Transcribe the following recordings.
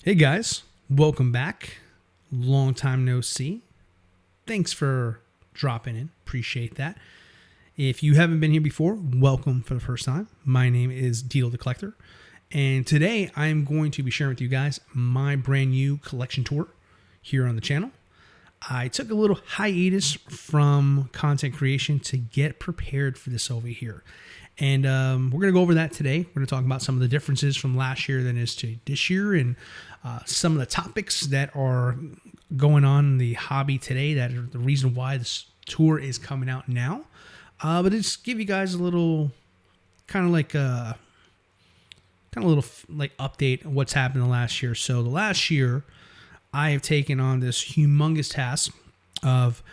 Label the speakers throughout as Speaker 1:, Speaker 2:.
Speaker 1: Hey guys, welcome back. Long time no see. Thanks for dropping in. Appreciate that. If you haven't been here before, welcome for the first time. My name is DLo the Collector, and today I'm going to be sharing with you guys my brand new collection tour here on the channel. I took a little hiatus from content creation to get prepared for this over here. And we're going to go over that today. We're going to talk about some of the differences from last year than is to this year, and some of the topics that are going on in the hobby today that are the reason why this tour is coming out now. But just give you guys a little kind of like update on what's happened the last year. So the last year, I have taken on this humongous task of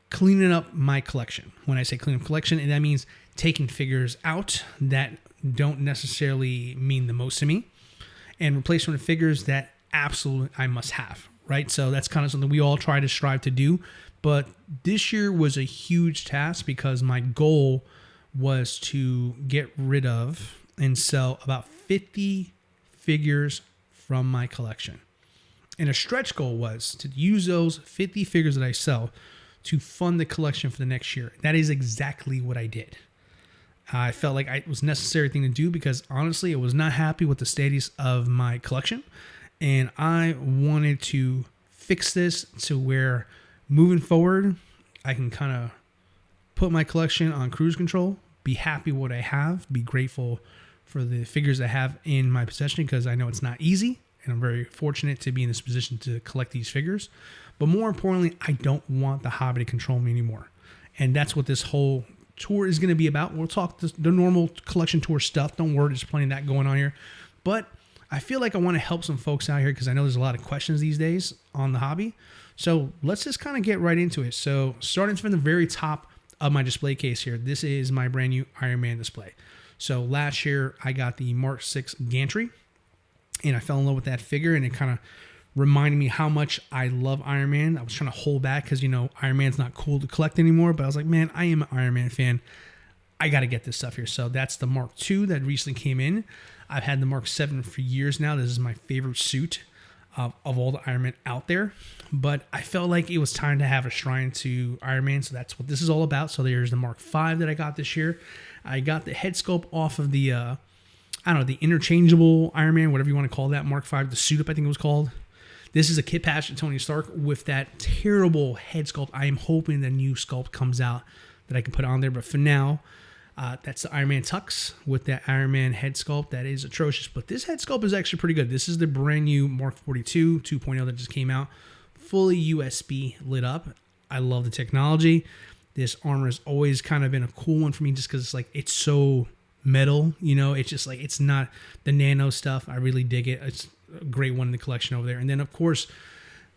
Speaker 1: cleaning up my collection. When I say clean up collection, and that means taking figures out that don't necessarily mean the most to me and replacing with figures that absolutely I must have, right? So that's kind of something we all try to strive to do. But this year was a huge task because my goal was to get rid of and sell about 50 figures from my collection. And a stretch goal was to use those 50 figures that I sell to fund the collection for the next year. That is exactly what I did. I felt like it was a necessary thing to do because honestly, I was not happy with the status of my collection. And I wanted to fix this to where moving forward, I can kind of put my collection on cruise control, be happy with what I have, be grateful for the figures I have in my possession because I know it's not easy. And I'm very fortunate to be in this position to collect these figures. But more importantly, I don't want the hobby to control me anymore. And that's what this whole tour is going to be about. We'll talk the normal collection tour stuff. Don't worry, there's plenty of that going on here. But I feel like I want to help some folks out here because I know there's a lot of questions these days on the hobby. So let's just kind of get right into it. So starting from the very top of my display case here, this is my brand new Iron Man display. So last year I got the Mark 6 gantry and I fell in love with that figure, and it kind of reminded me how much I love Iron Man. I was trying to hold back because, you know, Iron Man's not cool to collect anymore, but I was like, man, I am an Iron Man fan. I got to get this stuff here. So that's the Mark II that recently came in. I've had the Mark 7 for years now. This is my favorite suit of all the Iron Man out there. But I felt like it was time to have a shrine to Iron Man, so that's what this is all about. So there's the Mark V that I got this year. I got the head sculpt off of the, the interchangeable Iron Man, whatever you want to call that, Mark V, the suit up, I think it was called. This is a kit patch of Tony Stark with that terrible head sculpt. I am hoping the new sculpt comes out that I can put on there. But for now, that's the Iron Man Tux with that Iron Man head sculpt. That is atrocious. But this head sculpt is actually pretty good. This is the brand new Mark 42 2.0 that just came out. Fully USB lit up. I love the technology. This armor has always kind of been a cool one for me just because it's so metal. You know, it's just like, it's not the nano stuff. I really dig it. It's a great one in the collection over there. And then, of course,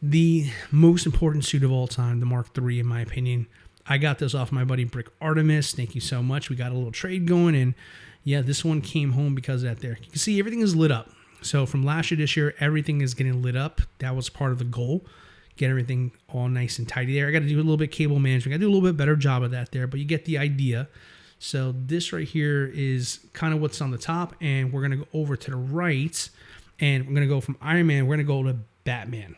Speaker 1: the most important suit of all time, the Mark III, in my opinion. I got this off my buddy Brick Artemis. Thank you so much. We got a little trade going, and yeah, this one came home because of that there. You can see everything is lit up. So from last year to this year, everything is getting lit up. That was part of the goal. Get everything all nice and tidy there. I got to do a little bit of cable management. I got to do a little bit better job of that there, but you get the idea. So this right here is kind of what's on the top, and we're going to go over to the right, and we're going to go from Iron Man, we're going to go to Batman.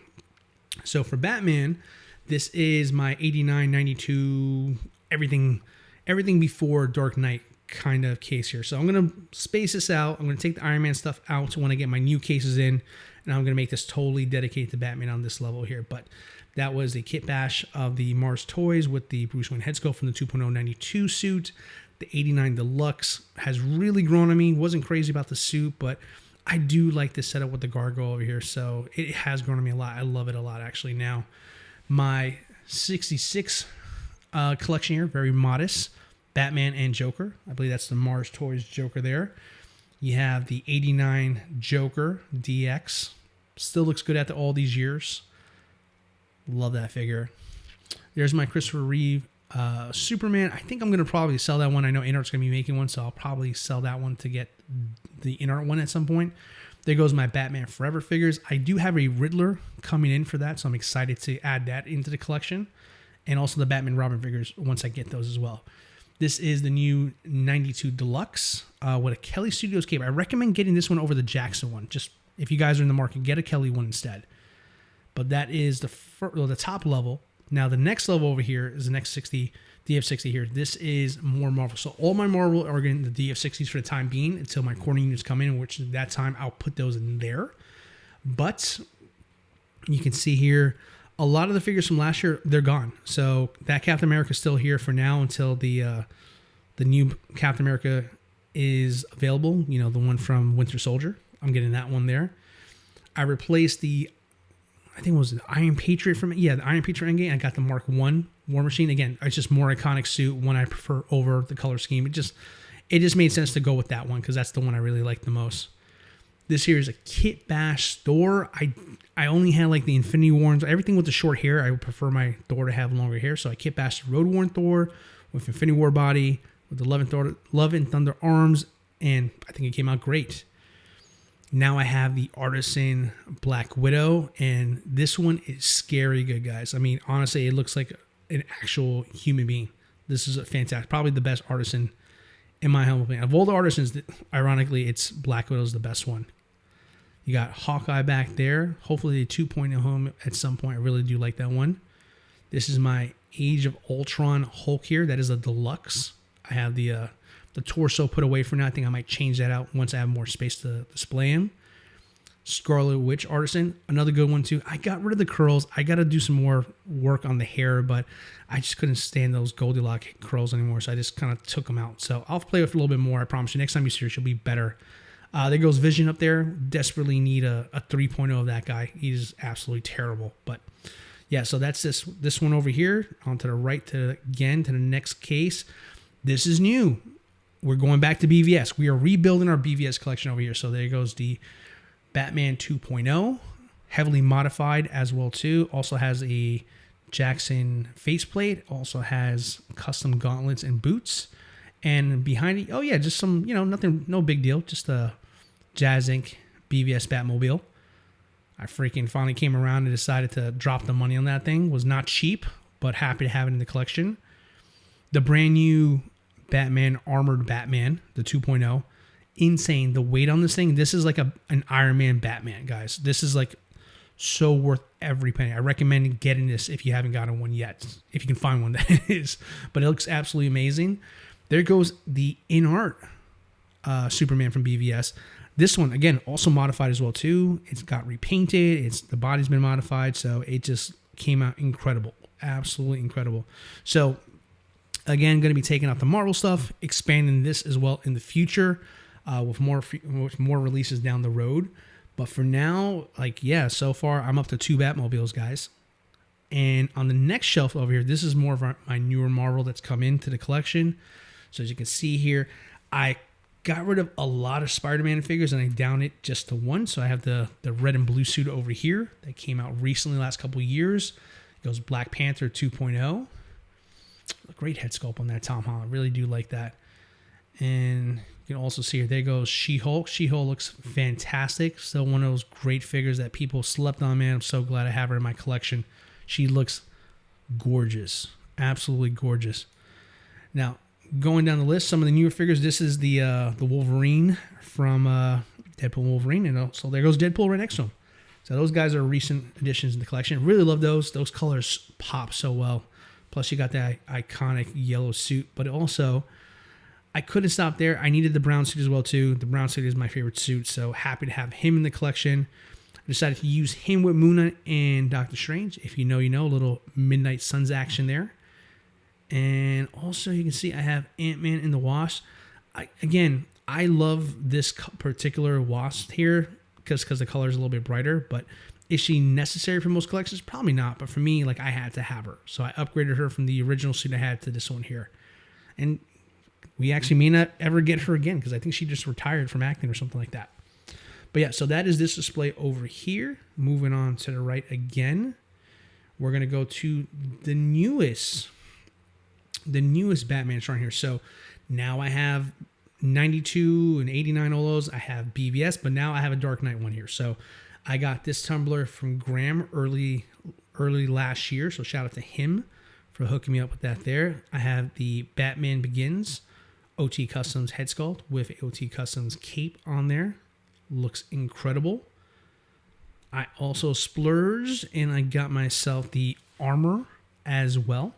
Speaker 1: So for Batman, this is my 89, 92, everything before Dark Knight kind of case here. So I'm going to space this out. I'm going to take the Iron Man stuff out when I get my new cases in, and I'm going to make this totally dedicated to Batman on this level here. But that was a kit bash of the Mars Toys with the Bruce Wayne head sculpt from the 2.0 92 suit. The 89 Deluxe has really grown on me. Wasn't crazy about the suit, but I do like this setup with the gargoyle over here, so it has grown on me a lot. I love it a lot, actually, now. My 66 collection here, very modest. Batman and Joker. I believe that's the Mars Toys Joker there. You have the 89 Joker DX. Still looks good after all these years. Love that figure. There's my Christopher Reeve Superman. I think I'm going to probably sell that one. I know Inart's going to be making one, so I'll probably sell that one to get the Inart one at some point. There goes my Batman Forever figures. I do have a Riddler coming in for that, so I'm excited to add that into the collection. And also the Batman Robin figures once I get those as well. This is the new 92 Deluxe with a Kelly Studios cape. I recommend getting this one over the Jackson one. Just If you guys are in the market, get a Kelly one instead. But that is the top level. Now the next level over here is the next 60 DF60 here. This is more Marvel. So all my Marvel are in the DF60s for the time being until my corner units come in, which at that time I'll put those in there. But you can see here, a lot of the figures from last year, they're gone. So that Captain America is still here for now until the new Captain America is available. You know, the one from Winter Soldier. I'm getting that one there. I replaced I think it was the Iron Patriot from it. Yeah, the Iron Patriot Endgame. I got the Mark 1 War Machine. Again, it's just more iconic suit, one I prefer over the color scheme. It just made sense to go with that one because that's the one I really like the most. This here is a Kit Bash Thor. I only had like the Infinity Wars, everything with the short hair. I would prefer my Thor to have longer hair. So I Kit Bashed Road Worn Thor with Infinity War body, with the Love and Thunder arms, and I think it came out great. Now I have the Artisan Black Widow, and this one is scary good, guys. I mean, honestly, it looks like an actual human being. This is a fantastic, probably the best Artisan in my humble opinion. Of all the Artisans, ironically, it's Black Widow's the best one. You got Hawkeye back there. Hopefully, the 2.0 home at some point. I really do like that one. This is my Age of Ultron Hulk here. That is a deluxe. I have the torso put away for now. I think I might change that out once I have more space to display him. Scarlet Witch Artisan, another good one too. I got rid of the curls. I got to do some more work on the hair, but I just couldn't stand those Goldilocks curls anymore, so I just kind of took them out. So I'll play with it a little bit more. I promise you. Next time you see her, she'll be better. There goes Vision up there. Desperately need a 3.0 of that guy. He's absolutely terrible. But yeah, so that's this one over here. On to the right, again to the next case. This is new. We're going back to BVS. We are rebuilding our BVS collection over here. So there goes the Batman 2.0, heavily modified as well too. Also has a Jackson faceplate. Also has custom gauntlets and boots. And behind it, oh yeah, just some, nothing, no big deal. Just a Jazzinc BVS Batmobile. I freaking finally came around and decided to drop the money on that thing. Was not cheap, but happy to have it in the collection. The brand new Batman Armored Batman, the 2.0. Insane. The weight on this thing. This is like an Iron Man Batman, guys. This is like so worth every penny. I recommend getting this if you haven't gotten one yet. If you can find one, that is. But it looks absolutely amazing. There goes the Inart Superman from BVS. This one, again, also modified as well too. It's got repainted. The body's been modified. So it just came out incredible. Absolutely incredible. So again, going to be taking out the Marvel stuff, expanding this as well in the future with more releases down the road. But for now, so far I'm up to 2 Batmobiles, guys. And on the next shelf over here, this is more of my newer Marvel that's come into the collection. So as you can see here, I got rid of a lot of Spider-Man figures and I downed it just to one. So I have the red and blue suit over here that came out recently, last couple of years. It goes Black Panther 2.0. Great head sculpt on that Tom Holland. Really do like that. And you can also see here, there goes She-Hulk. She-Hulk looks fantastic. Still one of those great figures that people slept on, man. I'm so glad I have her in my collection. She looks gorgeous. Absolutely gorgeous. Now, going down the list, some of the newer figures. This is the Wolverine from Deadpool Wolverine. And so there goes Deadpool right next to him. So those guys are recent additions in the collection. Really love those. Those colors pop so well. Plus, you got that iconic yellow suit. But also, I couldn't stop there. I needed the brown suit as well, too. The brown suit is my favorite suit. So happy to have him in the collection. I decided to use him with Moon Knight and Doctor Strange. If you know, you know. A little Midnight Suns action there. And also, you can see I have Ant-Man and the Wasp. I love this particular Wasp here because the color is a little bit brighter. But is she necessary for most collections? Probably not. But for me, I had to have her. So I upgraded her from the original suit I had to this one here. And we actually may not ever get her again because I think she just retired from acting or something like that. But yeah, so that is this display over here. Moving on to the right again. We're going to go to the newest Batman showing here. So now I have 92 and 89 all those. I have BVS, but now I have a Dark Knight one here. So I got this tumbler from Graham early last year. So shout out to him for hooking me up with that there. I have the Batman Begins OT Customs head sculpt with OT Customs cape on there. Looks incredible. I also splurged and I got myself the armor as well.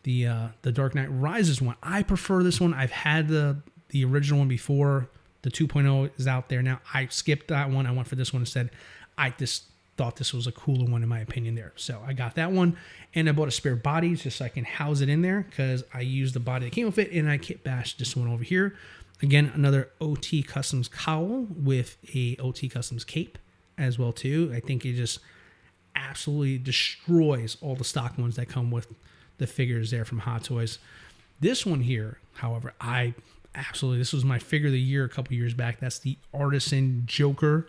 Speaker 1: The Dark Knight Rises one. I prefer this one. I've had the original one before. The 2.0 is out there now. I skipped that one. I went for this one instead. I just thought this was a cooler one in my opinion there. So I got that one. And I bought a spare body just so I can house it in there because I used the body that came with it and I kit bashed this one over here. Again, another OT Customs cowl with a OT Customs cape as well too. I think it just absolutely destroys all the stock ones that come with the figures there from Hot Toys. This one here, however, this was my figure of the year a couple years back. That's the Artisan Joker.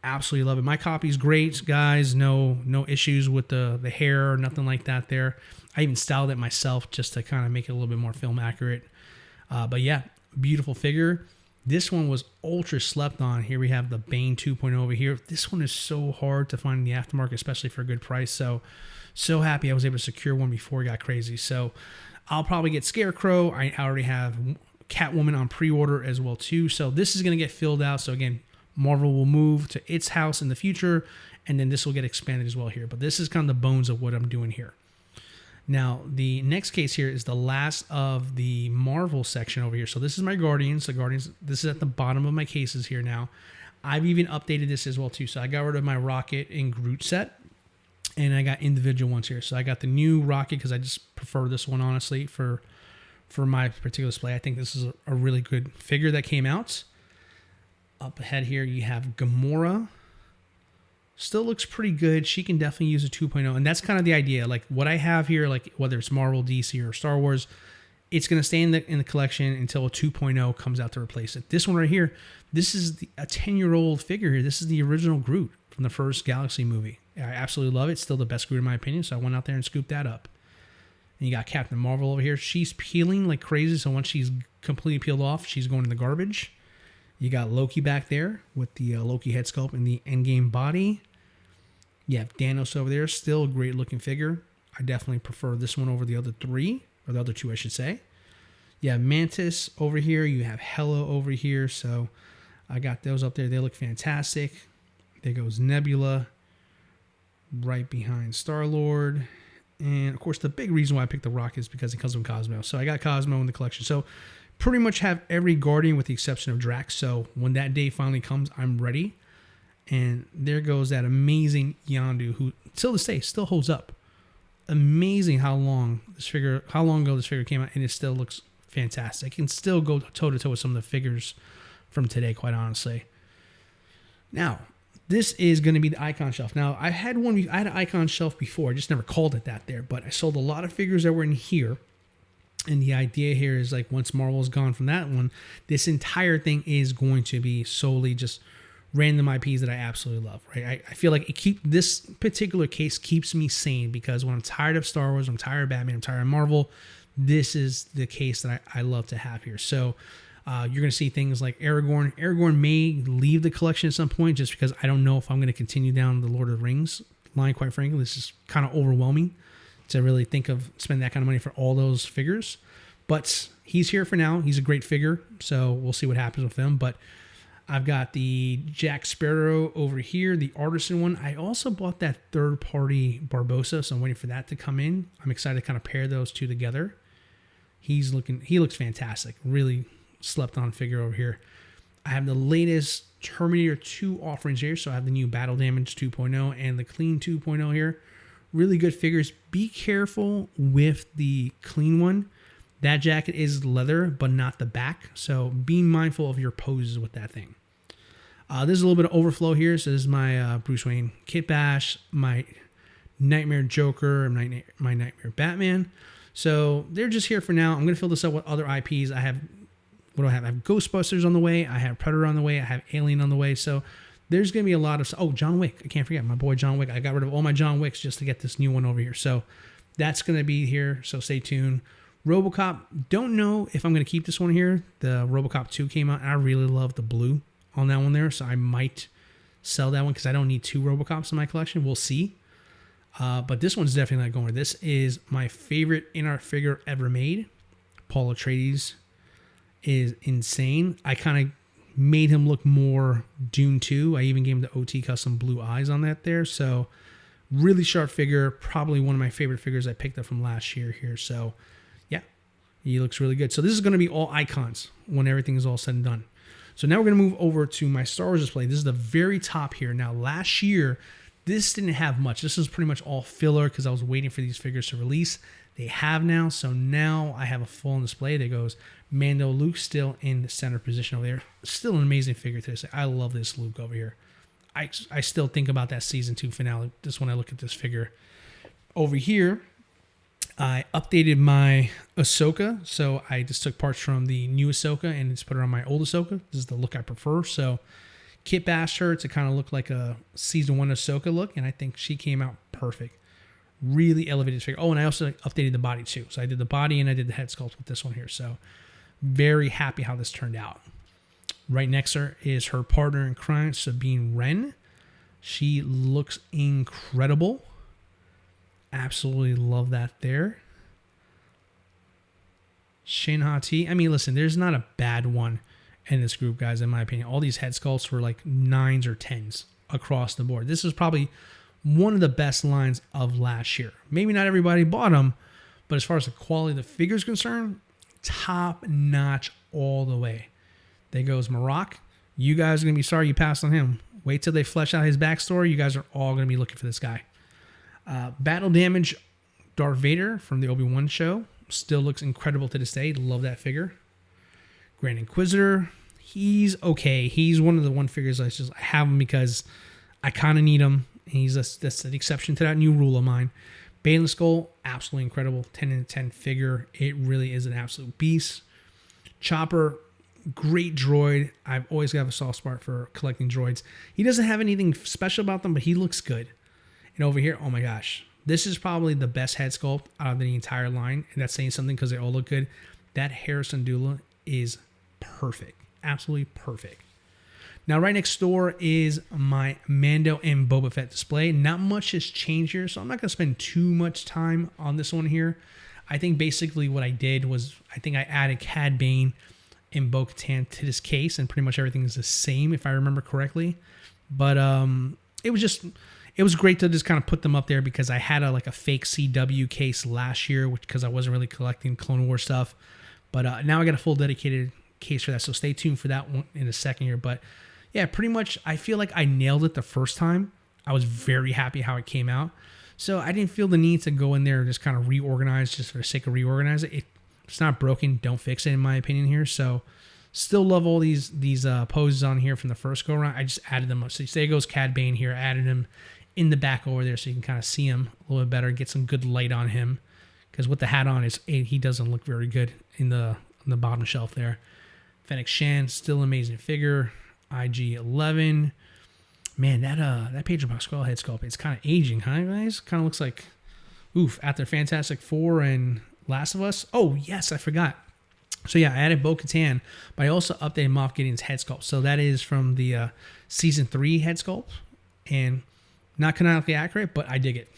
Speaker 1: Absolutely love it. My copy's great, guys. No issues with the hair or nothing like that there. I even styled it myself just to kind of make it a little bit more film accurate. But yeah, beautiful figure. This one was ultra slept on. Here we have the Bane 2.0 over here. This one is so hard to find in the aftermarket, especially for a good price. So happy I was able to secure one before it got crazy. So I'll probably get Scarecrow. I already have Catwoman on pre-order as well too. So this is going to get filled out. So again, Marvel will move to its house in the future, and then this will get expanded as well here. But this is kind of the bones of what I'm doing here. Now, the next case here is the last of the Marvel section over here. So this is my Guardians. The Guardians, this is at the bottom of my cases here now. I've even updated this as well too. So I got rid of my Rocket and Groot set, and I got individual ones here. So I got the new Rocket because I just prefer this one, honestly, for my particular display. I think this is a really good figure that came out. Up ahead here, you have Gamora. Still looks pretty good. She can definitely use a 2.0. And that's kind of the idea. Like what I have here, like whether it's Marvel, DC, or Star Wars, it's going to stay in the collection until a 2.0 comes out to replace it. This one right here, this is a 10-year-old figure here. This is the original Groot from the first Galaxy movie. I absolutely love it. It's still the best Groot in my opinion. So I went out there and scooped that up. And you got Captain Marvel over here. She's peeling like crazy. So once she's completely peeled off, she's going in the garbage. You got Loki back there with the Loki head sculpt and the Endgame body. You have Thanos over there. Still a great looking figure. I definitely prefer this one over the other three, or the other two, I should say. You have Mantis over here. You have Hela over here. So I got those up there. They look fantastic. There goes Nebula right behind Star-Lord. And, of course, the big reason why I picked the Rocket is because it comes with Cosmo. So I got Cosmo in the collection. So pretty much have every Guardian with the exception of Drax. So when that day finally comes, I'm ready. And there goes that amazing Yondu, who till this day still holds up. Amazing how long ago this figure came out, and it still looks fantastic. It can still go toe to toe with some of the figures from today, quite honestly. Now, this is going to be the icon shelf. Now, I had an icon shelf before. I just never called it that there, but I sold a lot of figures that were in here. And the idea here is like once Marvel's gone from that one, this entire thing is going to be solely just random IPs that I absolutely love, right? I feel like this particular case keeps me sane because when I'm tired of Star Wars, I'm tired of Batman, I'm tired of Marvel, this is the case that I love to have here. So you're going to see things like Aragorn. Aragorn may leave the collection at some point just because I don't know if I'm going to continue down the Lord of the Rings line, quite frankly. This is kind of overwhelming to really think of spending that kind of money for all those figures. But he's here for now. He's a great figure, so we'll see what happens with him. But I've got the Jack Sparrow over here, the Artisan one. I also bought that third-party Barbossa, so I'm waiting for that to come in. I'm excited to kind of pair those two together. He looks fantastic. Really slept-on figure over here. I have the latest Terminator 2 offerings here, so I have the new Battle Damage 2.0 and the Clean 2.0 here. Really good figures. Be careful with the Clean one. That jacket is leather, but not the back. So be mindful of your poses with that thing. There's a little bit of overflow here. So this is my Bruce Wayne Kit Bash, my Nightmare Joker, and my Nightmare Batman. So they're just here for now. I'm going to fill this up with other IPs. I have I have Ghostbusters on the way. I have Predator on the way. I have Alien on the way. So there's going to be a lot of... Oh, John Wick. I can't forget my boy John Wick. I got rid of all my John Wicks just to get this new one over here. So that's going to be here. So stay tuned. RoboCop. Don't know if I'm going to keep this one here. The RoboCop 2 came out, and I really love the blue on that one there. So I might sell that one because I don't need two RoboCops in my collection. We'll see. But this one's definitely not going. This is my favorite Inart figure ever made. Paul Atreides is insane. I kind of made him look more Dune 2. I even gave him the OT custom blue eyes on that there. So really sharp figure. Probably one of my favorite figures I picked up from last year here. So yeah, he looks really good. So this is going to be all icons when everything is all said and done. So now we're going to move over to my Star Wars display. This is the very top here. Now last year, this didn't have much. This was pretty much all filler because I was waiting for these figures to release. They have now. So now I have a full display. There goes Mando Luke still in the center position over there. Still an amazing figure to say. I love this Luke over here. I still think about that season 2 finale just when I look at this figure. Over here, I updated my Ahsoka. So I just took parts from the new Ahsoka and just put it on my old Ahsoka. This is the look I prefer. So Kit bashed her to kind of look like a season 1 Ahsoka look, and I think she came out perfect. Really elevated figure. Oh, and I also updated the body too. So I did the body and I did the head sculpt with this one here. So very happy how this turned out. Right next to her is her partner in crime, Sabine Wren. She looks incredible. Absolutely love that there. Shin Hati. I mean, listen, there's not a bad one in this group, guys, in my opinion. All these head sculpts were like 9s or 10s across the board. This is probably one of the best lines of last year. Maybe not everybody bought them, but as far as the quality of the figure is concerned, top notch all the way. There goes Maroc. You guys are going to be sorry you passed on him. Wait till they flesh out his backstory. You guys are all going to be looking for this guy. Battle Damage Darth Vader from the Obi-Wan show. Still looks incredible to this day. Love that figure. Grand Inquisitor. He's okay. He's one of the one figures I have him because I kind of need him. That's an exception to that new rule of mine. Bane Skull, absolutely incredible. 10 out of 10 figure. It really is an absolute beast. Chopper, great droid. I've always got a soft spot for collecting droids. He doesn't have anything special about them, but he looks good. And over here, oh my gosh. This is probably the best head sculpt out of the entire line. And that's saying something because they all look good. That Harrison Dula is perfect. Absolutely perfect. Now, right next door is my Mando and Boba Fett display. Not much has changed here, so I'm not going to spend too much time on this one here. I think basically what I did was I think I added Cad Bane and Bo-Katan to this case, and pretty much everything is the same if I remember correctly. But it was great to just kind of put them up there because I had a fake CW case last year, because I wasn't really collecting Clone Wars stuff. But now I got a full dedicated case for that, so stay tuned for that one in a second here. But yeah, pretty much I feel like I nailed it the first time. I was very happy how it came out. So I didn't feel the need to go in there and just kind of reorganize just for the sake of reorganize it. It's not broken. Don't fix it, in my opinion here. So still love all these poses on here from the first go around. I just added them up. So there goes Cad Bane here. I added him in the back over there so you can kind of see him a little bit better, get some good light on him. Because with the hat on, he doesn't look very good on the bottom shelf there. Fennec Shan, still amazing figure. IG-11. Man, that Pedro Pascal head sculpt, it's kind of aging, huh, guys? Kind of looks like, after Fantastic Four and Last of Us. Oh, yes, I forgot. So, yeah, I added Bo-Katan, but I also updated Moff Gideon's head sculpt. So, that is from the Season 3 head sculpt. And not canonically accurate, but I dig it.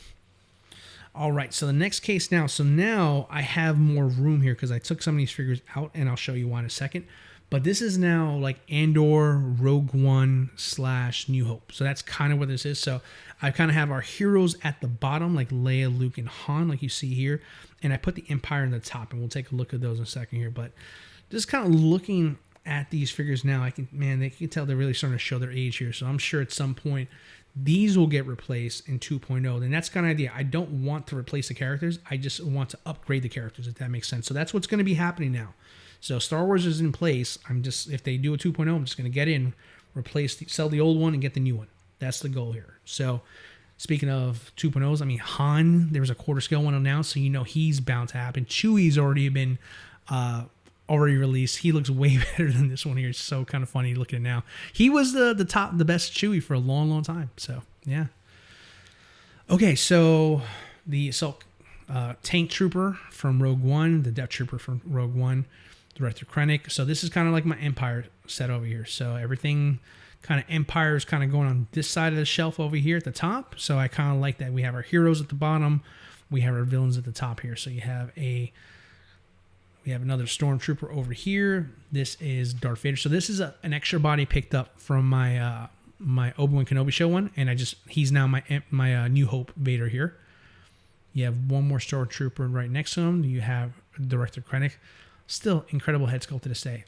Speaker 1: All right, so the next case now. So, now I have more room here because I took some of these figures out, and I'll show you why in a second. But this is now like Andor, Rogue One / New Hope. So that's kind of what this is. So I kind of have our heroes at the bottom, like Leia, Luke, and Han, like you see here. And I put the Empire in the top, and we'll take a look at those in a second here. But just kind of looking at these figures now, they can tell they're really starting to show their age here. So I'm sure at some point these will get replaced in 2.0. And that's kind of the idea. I don't want to replace the characters. I just want to upgrade the characters, if that makes sense. So that's what's going to be happening now. So Star Wars is in place. If they do a 2.0, I'm just going to get in, sell the old one and get the new one. That's the goal here. So speaking of 2.0s, Han, there was a quarter scale one announced, so he's bound to happen. Chewie's already been already released. He looks way better than this one here. It's so kind of funny looking now. He was the best Chewie for a long, long time. So yeah. Okay, so the tank trooper from Rogue One, the Death Trooper from Rogue One, Director Krennic. So this is kind of like my Empire set over here. So everything kind of Empire is kind of going on this side of the shelf over here at the top. So I kind of like that. We have our heroes at the bottom. We have our villains at the top here. So we have We have another Stormtrooper over here. This is Darth Vader. So this is an extra body picked up from my my Obi-Wan Kenobi show one, and he's now my New Hope Vader here. You have one more Stormtrooper right next to him. You have Director Krennic. Still incredible head sculpt to this day.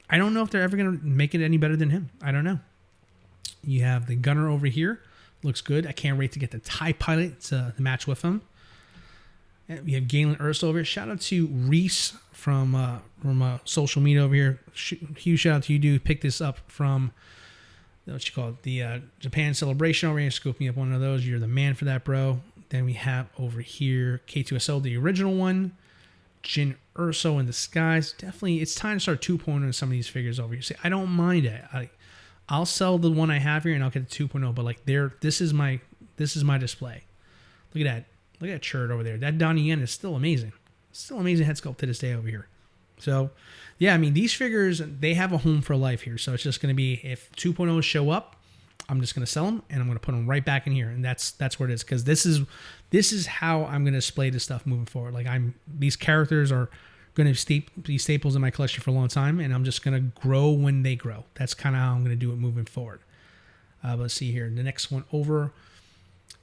Speaker 1: I don't know if they're ever going to make it any better than him. I don't know. You have the Gunner over here. Looks good. I can't wait to get the TIE Pilot to match with him. And we have Galen Erso over here. Shout out to Reese from social media over here. Huge shout out to you, dude. Pick this up from what you call it, the Japan Celebration over here. Scoop me up one of those. You're the man for that, bro. Then we have over here K2SO, the original one. Jyn Erso in disguise. Definitely, it's time to start 2.0 in some of these figures over here. See, I don't mind it. I'll sell the one I have here and I'll get the 2.0. But like, this is my display. Look at that. Look at that shirt over there. That Donnie Yen is still amazing. Still amazing head sculpt to this day over here. So, yeah, I mean, these figures, they have a home for life here. So it's just going to be, if 2.0s show up, I'm just going to sell them and I'm going to put them right back in here. And that's where it is. Because this is how I'm going to display this stuff moving forward. Like, these characters are going to be staples in my collection for a long time. And I'm just going to grow when they grow. That's kind of how I'm going to do it moving forward. Let's see here. The next one over.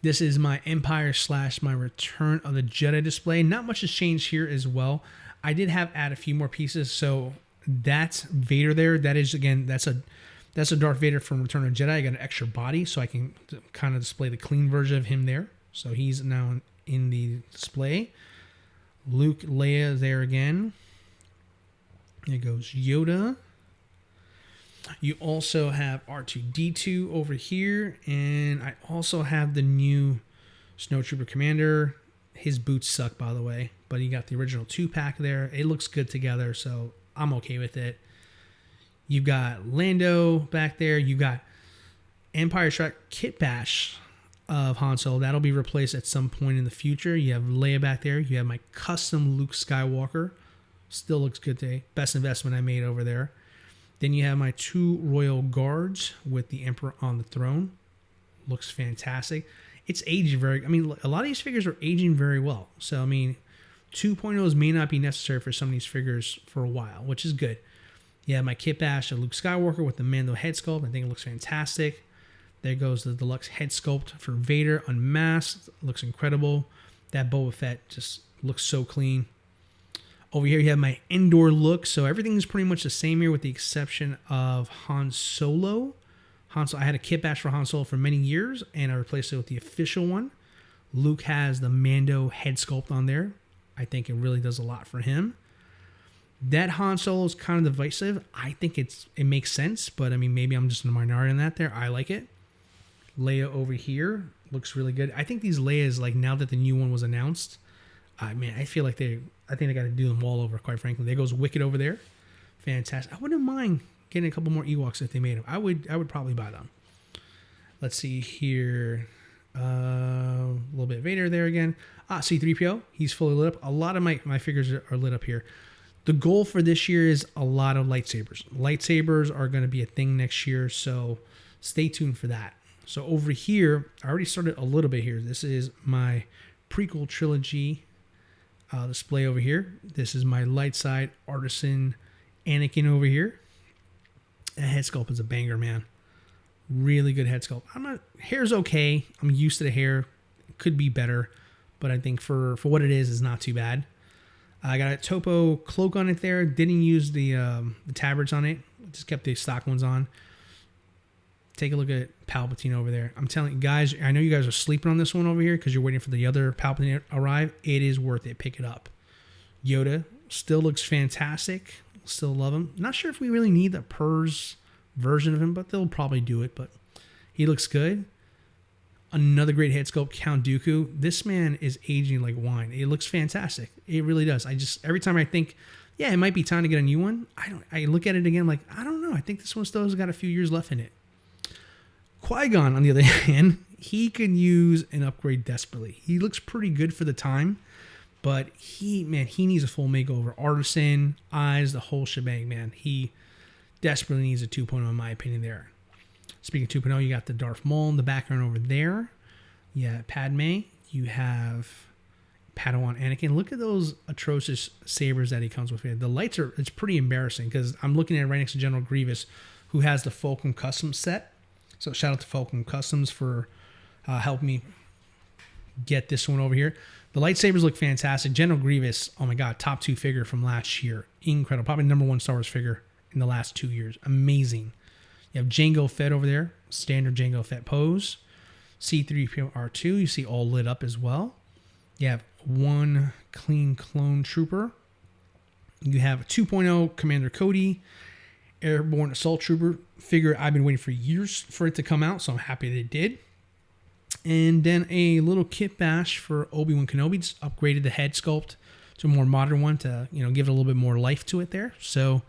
Speaker 1: This is my Empire / my Return of the Jedi display. Not much has changed here as well. I did add a few more pieces. So that's Vader there. That is, again, that's a Darth Vader from Return of the Jedi. I got an extra body so I can kind of display the clean version of him there. So he's now in the display. Luke, Leia there again. There goes Yoda. You also have R2-D2 over here, and I also have the new Snowtrooper Commander. His boots suck, by the way, but he got the original 2-pack there. It looks good together, so I'm okay with it. You've got Lando back there. You've got Empire Strike Kit Bash of Han Solo. That'll be replaced at some point in the future. You have Leia back there. You have my custom Luke Skywalker. Still looks good today. Best investment I made over there. Then you have my 2 Royal Guards with the Emperor on the throne. Looks fantastic. It's aging a lot of these figures are aging very well. So, I mean, 2.0s may not be necessary for some of these figures for a while, which is good. You have my Kit Bash of Luke Skywalker with the Mando head sculpt. I think it looks fantastic. There goes the deluxe head sculpt for Vader unmasked. Looks incredible. That Boba Fett just looks so clean. Over here, you have my Endor look. So everything is pretty much the same here with the exception of Han Solo. I had a Kit Bash for Han Solo for many years, and I replaced it with the official one. Luke has the Mando head sculpt on there. I think it really does a lot for him. That Han Solo is kind of divisive. I think it makes sense, but I mean, maybe I'm just in the minority on that there. I like it. Leia over here looks really good. I think these Leias, like now that the new one was announced, I feel like I think they got to do them all over, quite frankly. There goes Wicket over there. Fantastic. I wouldn't mind getting a couple more Ewoks if they made them. I would probably buy them. Let's see here. A little bit of Vader there again. C-3PO. He's fully lit up. A lot of my figures are lit up here. The goal for this year is a lot of lightsabers. Lightsabers are going to be a thing next year, so stay tuned for that. So over here, I already started a little bit here. This is my Prequel trilogy display over here. This is my light side artisan Anakin over here. That head sculpt is a banger, man. Really good head sculpt. Hair's okay. I'm used to the hair. It could be better, but I think for what it is not too bad. I got a Topo cloak on it there. Didn't use the tabards on it. Just kept the stock ones on. Take a look at Palpatine over there. I'm telling you guys, I know you guys are sleeping on this one over here because you're waiting for the other Palpatine to arrive. It is worth it. Pick it up. Yoda still looks fantastic. Still love him. Not sure if we really need the Purrs version of him, but they'll probably do it. But he looks good. Another great head sculpt, Count Dooku. This man is aging like wine. It looks fantastic. It really does. Every time I think, yeah, it might be time to get a new one, I look at it again like, I don't know. I think this one still has got a few years left in it. Qui-Gon, on the other hand, he could use an upgrade desperately. He looks pretty good for the time, but he needs a full makeover. Artisan, eyes, the whole shebang, man. He desperately needs a 2.0 in my opinion there. Speaking of 2.0, you got the Darth Maul in the background over there. Yeah, Padme. You have Padawan Anakin. Look at those atrocious sabers that he comes with here. The lights are, it's pretty embarrassing because I'm looking at it right next to General Grievous, who has the Fulcrum Custom set. So shout out to Fulcrum Customs for helping me get this one over here. The lightsabers look fantastic. General Grievous, oh my God, top 2 figure from last year. Incredible. Probably #1 Star Wars figure in the last 2 years. Amazing. You have Jango Fett over there. Standard Jango Fett pose. C-3PO R2. You see all lit up as well. You have 1 clean clone trooper. You have a 2.0 Commander Cody. Airborne Assault Trooper figure. I've been waiting for years for it to come out, so I'm happy that it did. And then a little kit bash for Obi-Wan Kenobi. Just upgraded the head sculpt to a more modern one to, you know, give it a little bit more life to it there. So,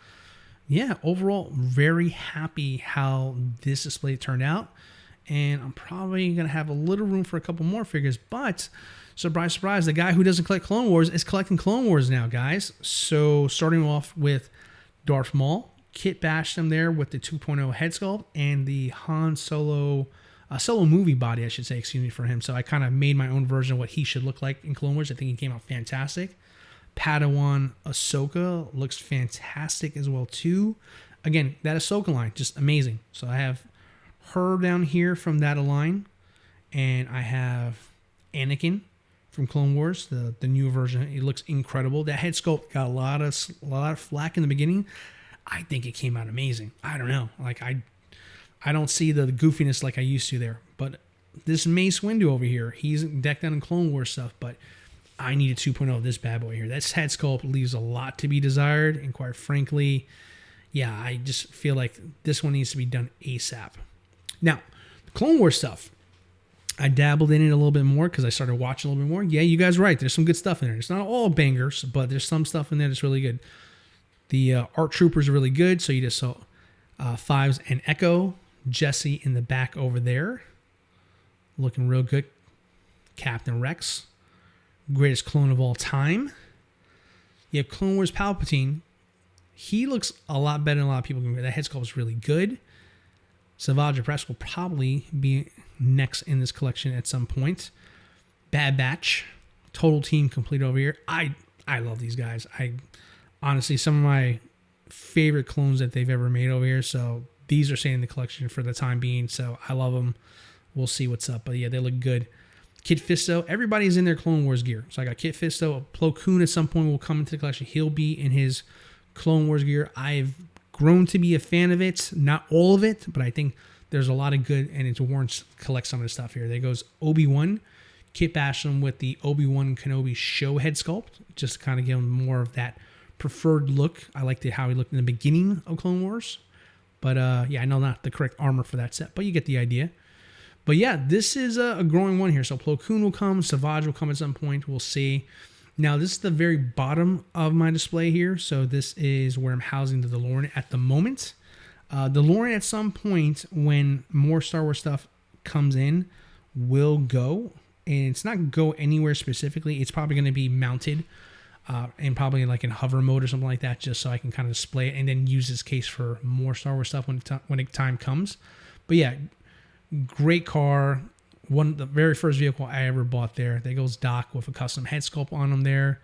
Speaker 1: yeah, overall, very happy how this display turned out. And I'm probably going to have a little room for a couple more figures. But, surprise, surprise, the guy who doesn't collect Clone Wars is collecting Clone Wars now, guys. So, starting off with Darth Maul. Kit bashed them there with the 2.0 head sculpt and the Han Solo movie body, I should say, excuse me, for him. So I kind of made my own version of what he should look like in Clone Wars. I think he came out fantastic. Padawan Ahsoka looks fantastic as well too. Again, that Ahsoka line, just amazing. So I have her down here from that line, and I have Anakin from Clone Wars, the new version. It looks incredible. That head sculpt got a lot of flack in the beginning. I think it came out amazing. I don't know. Like I don't see the goofiness like I used to there. But this Mace Windu over here, he's decked out in Clone Wars stuff, but I need a 2.0 of this bad boy here. That head sculpt leaves a lot to be desired, and quite frankly, yeah, I just feel like this one needs to be done ASAP. Now, the Clone Wars stuff, I dabbled in it a little bit more because I started watching a little bit more. Yeah, you guys are right. There's some good stuff in there. It's not all bangers, but there's some stuff in there that's really good. The ART Troopers are really good. So you just saw Fives and Echo. Jesse in the back over there. Looking real good. Captain Rex. Greatest clone of all time. You have Clone Wars Palpatine. He looks a lot better than a lot of people can. That head sculpt is really good. Savage Press will probably be next in this collection at some point. Bad Batch. Total team complete over here. I love these guys. Honestly, some of my favorite clones that they've ever made over here. So these are staying in the collection for the time being. So I love them. We'll see what's up. But yeah, they look good. Kit Fisto. Everybody's in their Clone Wars gear. So I got Kit Fisto. Plo Koon at some point will come into the collection. He'll be in his Clone Wars gear. I've grown to be a fan of it. Not all of it, but I think there's a lot of good, and it's warrants to collect some of the stuff here. There goes Obi-Wan. Kit bashed him with the Obi-Wan Kenobi show head sculpt. Just to kind of give him more of that preferred look. I liked it how he looked in the beginning of Clone Wars. But yeah, I know not the correct armor for that set, but you get the idea. But yeah, this is a growing one here. So Plo Koon will come, Savage will come at some point. We'll see. Now, this is the very bottom of my display here. So this is where I'm housing the DeLorean at the moment. DeLorean at some point, when more Star Wars stuff comes in, will go. And it's not go anywhere specifically. It's probably going to be mounted. And probably like in hover mode or something like that, just so I can kind of display it and then use this case for more Star Wars stuff when time comes. But yeah, great car. The very first vehicle I ever bought there. There goes Doc with a custom head sculpt on him there.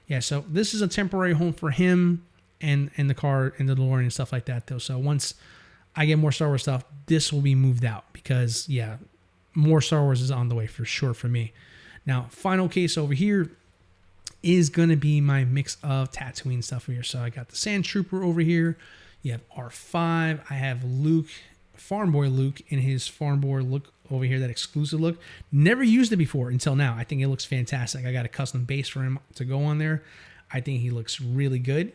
Speaker 1: Yeah, so this is a temporary home for him and the car and the DeLorean and stuff like that, though. So once I get more Star Wars stuff, this will be moved out because, yeah, more Star Wars is on the way for sure for me. Now, final case over here is going to be my mix of Tatooine stuff here. So I got the Sand Trooper over here. You have R5. I have Luke, Farm Boy Luke in his Farm Boy look over here, that exclusive look. Never used it before until now. I think it looks fantastic. I got a custom base for him to go on there. I think he looks really good.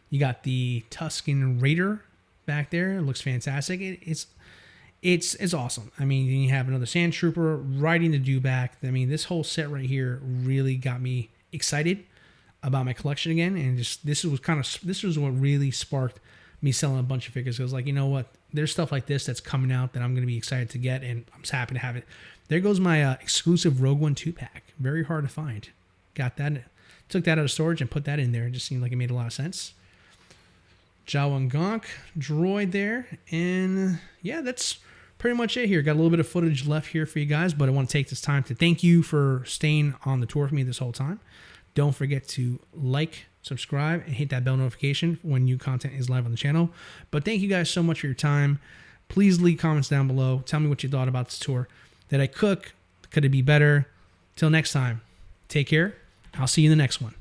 Speaker 1: You got the Tusken Raider back there. It looks fantastic. It's awesome. I mean, you have another Sand Trooper riding the dewback. I mean, this whole set right here really got me excited about my collection again, and just this was what really sparked me selling a bunch of figures. I was like, you know what, there's stuff like this that's coming out that I'm going to be excited to get, and I'm just happy to have it. There goes my exclusive Rogue One 2-pack. Very hard to find. Got that, took that out of storage and put that in there. It just seemed like it made a lot of sense. Jawa and Gonk droid there, and yeah, that's pretty much it here. Got a little bit of footage left here for you guys, but I want to take this time to thank you for staying on the tour with me this whole time. Don't forget to like, subscribe, and hit that bell notification when new content is live on the channel. But thank you guys so much for your time. Please leave comments down below. Tell me what you thought about this tour. Did I cook? Could it be better? Till next time, take care. I'll see you in the next one.